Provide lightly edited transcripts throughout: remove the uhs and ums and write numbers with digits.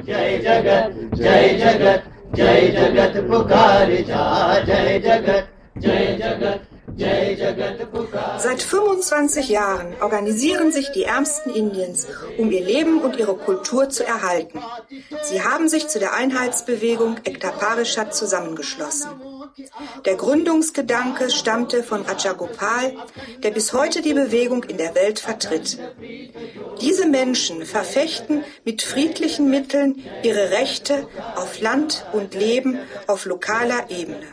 जय जगत जय जगत जय जगत पुकार जा जय जगत जय जगत जय जगत पुकार. Seit 25 Jahren organisieren sich die Ärmsten Indiens, um ihr Leben und ihre Kultur zu erhalten. Sie haben sich zu der Einheitsbewegung Ekta Parishad zusammengeschlossen. Der Gründungsgedanke stammte von Rajagopal, der bis heute die Bewegung in der Welt vertritt. Diese Menschen verfechten mit friedlichen Mitteln ihre Rechte auf Land und Leben auf lokaler Ebene.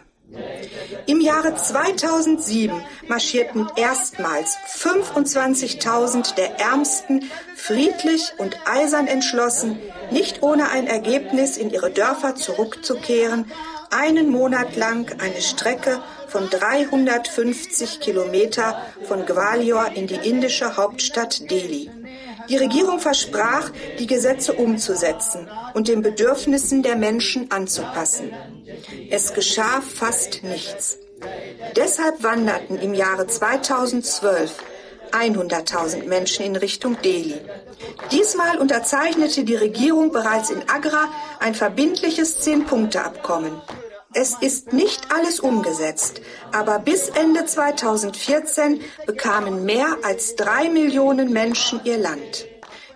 Im Jahre 2007 marschierten erstmals 25.000 der Ärmsten friedlich und eisern entschlossen, nicht ohne ein Ergebnis in ihre Dörfer zurückzukehren, einen Monat lang eine Strecke von 350 Kilometer von Gwalior in die indische Hauptstadt Delhi. Die Regierung versprach, die Gesetze umzusetzen und den Bedürfnissen der Menschen anzupassen. Es geschah fast nichts. Deshalb wanderten im Jahre 2012 100.000 Menschen in Richtung Delhi. Diesmal unterzeichnete die Regierung bereits in Agra ein verbindliches 10-Punkte-Abkommen. Es ist nicht alles umgesetzt, aber bis Ende 2014 bekamen mehr als 3 Millionen Menschen ihr Land.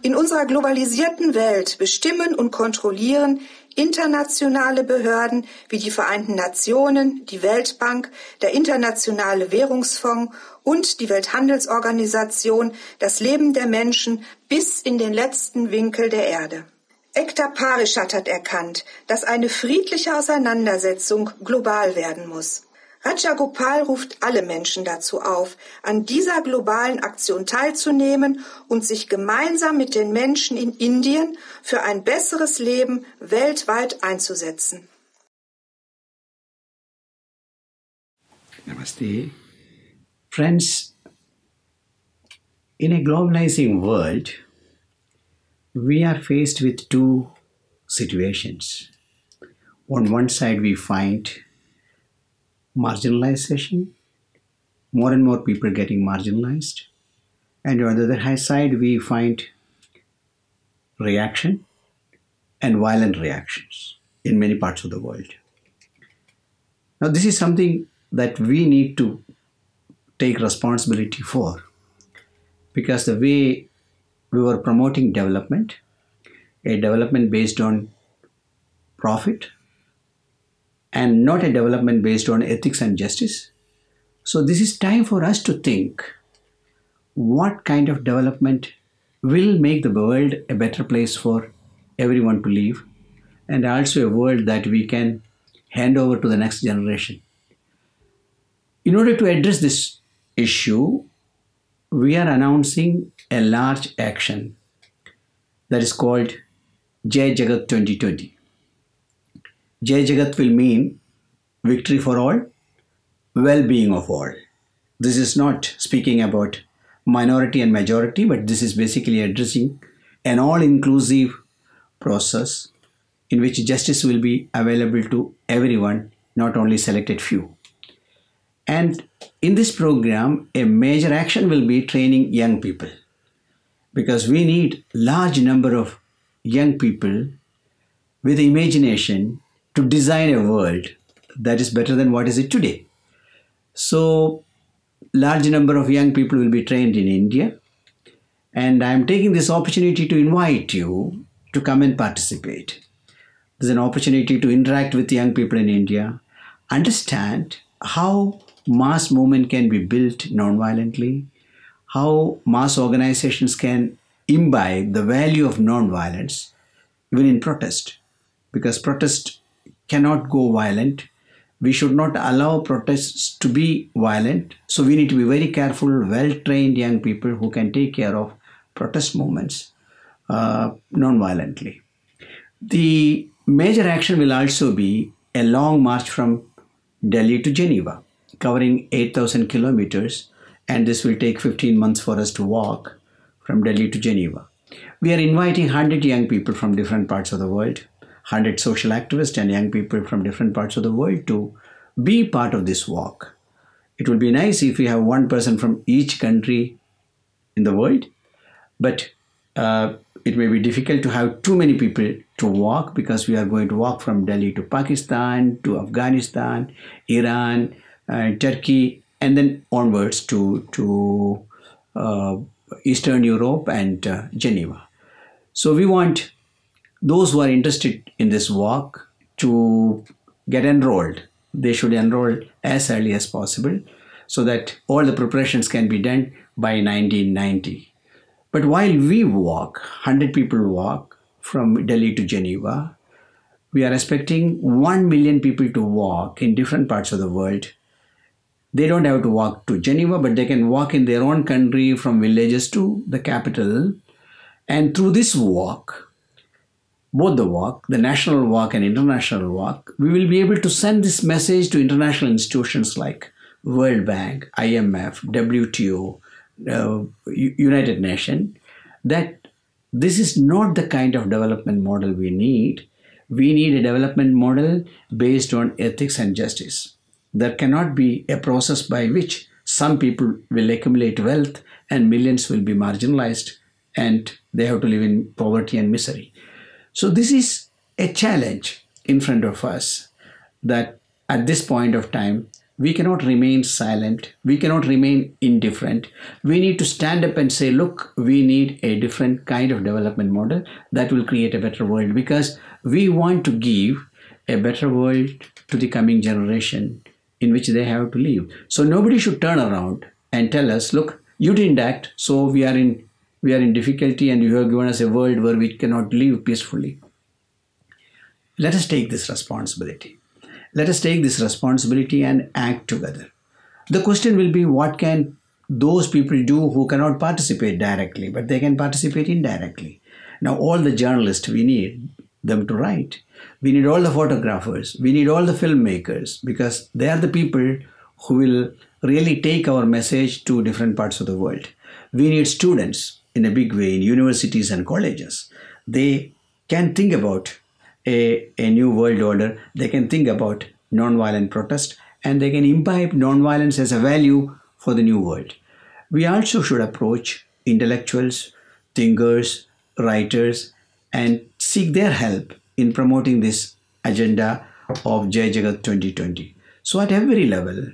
In unserer globalisierten Welt bestimmen und kontrollieren internationale Behörden wie die Vereinten Nationen, die Weltbank, der Internationale Währungsfonds und die Welthandelsorganisation das Leben der Menschen bis in den letzten Winkel der Erde. Ekta Parishad hat erkannt, dass eine friedliche Auseinandersetzung global werden muss. Rajagopal ruft alle Menschen dazu auf, an dieser globalen Aktion teilzunehmen und sich gemeinsam mit den Menschen in Indien für ein besseres Leben weltweit einzusetzen. Namaste. Friends, in a globalizing world, we are faced with two situations. On one side, we find marginalization, more and more people getting marginalized. And on the other side, we find reaction and violent reactions in many parts of the world. Now, this is something that we need to take responsibility for, because the way we were promoting development, a development based on profit and not a development based on ethics and justice. So this is time for us to think what kind of development will make the world a better place for everyone to live, and also a world that we can hand over to the next generation. In order to address this issue, we are announcing a large action that is called Jai Jagat 2020. Jai Jagat will mean victory for all, well-being of all. This is not speaking about minority and majority, but this is basically addressing an all-inclusive process in which justice will be available to everyone, not only selected few. And in this program, a major action will be training young people, because we need large number of young people with imagination to design a world that is better than what is it today. So, large number of young people will be trained in India, and I am taking this opportunity to invite you to come and participate. There's an opportunity to interact with young people in India, understand how mass movement can be built non-violently, how mass organizations can imbibe the value of non-violence, even in protest, because protest cannot go violent. We should not allow protests to be violent. So we need to be very careful, well-trained young people who can take care of protest movements non-violently. The major action will also be a long march from Delhi to Geneva, covering 8,000 kilometers, and this will take 15 months for us to walk from Delhi to Geneva. We are inviting 100 young people from different parts of the world, 100 social activists and young people from different parts of the world to be part of this walk. It would be nice if we have one person from each country in the world, but it may be difficult to have too many people to walk, because we are going to walk from Delhi to Pakistan, to Afghanistan, Iran, Turkey, and then onwards to Eastern Europe and Geneva. So we want those who are interested in this walk to get enrolled. They should enroll as early as possible so that all the preparations can be done by 1990. But while we walk, 100 people walk from Delhi to Geneva, we are expecting 1 million people to walk in different parts of the world. They don't have to walk to Geneva, but they can walk in their own country from villages to the capital. And through this walk, both the walk, the national walk and international walk, we will be able to send this message to international institutions like World Bank, IMF, WTO, United Nations, that this is not the kind of development model we need. We need a development model based on ethics and justice. There cannot be a process by which some people will accumulate wealth and millions will be marginalized and they have to live in poverty and misery. So this is a challenge in front of us, that at this point of time, we cannot remain silent. We cannot remain indifferent. We need to stand up and say, look, we need a different kind of development model that will create a better world, because we want to give a better world to the coming generation in which they have to live. So nobody should turn around and tell us, look, you didn't act, so we are in difficulty and you have given us a world where we cannot live peacefully. Let us take this responsibility. Let us take this responsibility and act together. The question will be, what can those people do who cannot participate directly, but they can participate indirectly? Now, all the journalists, we need them to write. We need all the photographers. We need all the filmmakers, because they are the people who will really take our message to different parts of the world. We need students in a big way in universities and colleges. They can think about a new world order. They can think about nonviolent protest, and they can imbibe nonviolence as a value for the new world. We also should approach intellectuals, thinkers, writers, and seek their help in promoting this agenda of Jai Jagat 2020. So at every level,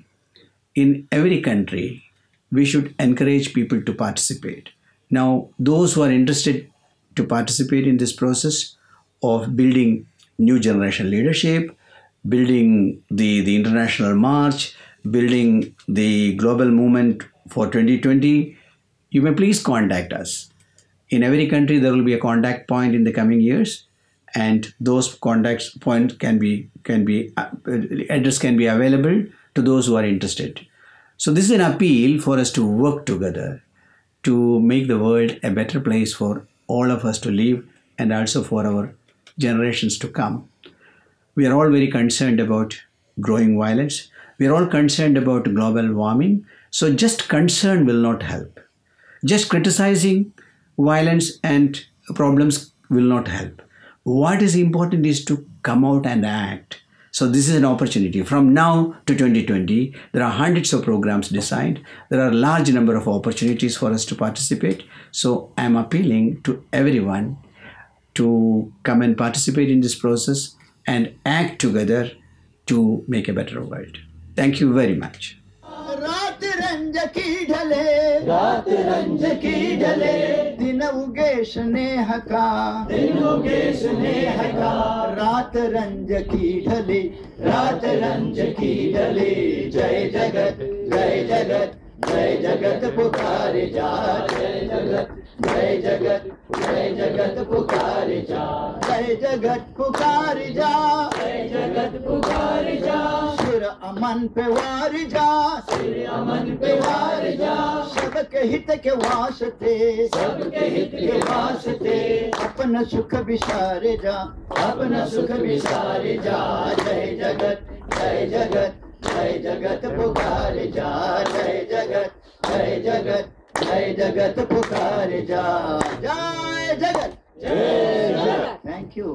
in every country, we should encourage people to participate. Now, those who are interested to participate in this process of building new generation leadership, building the international march, building the global movement for 2020, you may please contact us. In every country, there will be a contact point in the coming years, and those contact points address can be available to those who are interested. So this is an appeal for us to work together to make the world a better place for all of us to live, and also for our generations to come. We are all very concerned about growing violence. We are all concerned about global warming. So just concern will not help. Just criticizing violence and problems will not help. What is important is to come out and act. So this is an opportunity. From now to 2020, there are hundreds of programs designed. There are a large number of opportunities for us to participate. So I'm appealing to everyone to come and participate in this process and act together to make a better world. Thank you very much. रात रंज की ढले दिन उगेश ने हका रात रंज की ढले जय जगत पुकारे जा जय जगत पुकारे जा जय जगत पुकारे जा सिर अमन पे वार जा सबके हित के वास्ते अपना सुख विसारे जा जय जगत पुकारे जा जय जगत पुकारे जा जय जगत Thank you.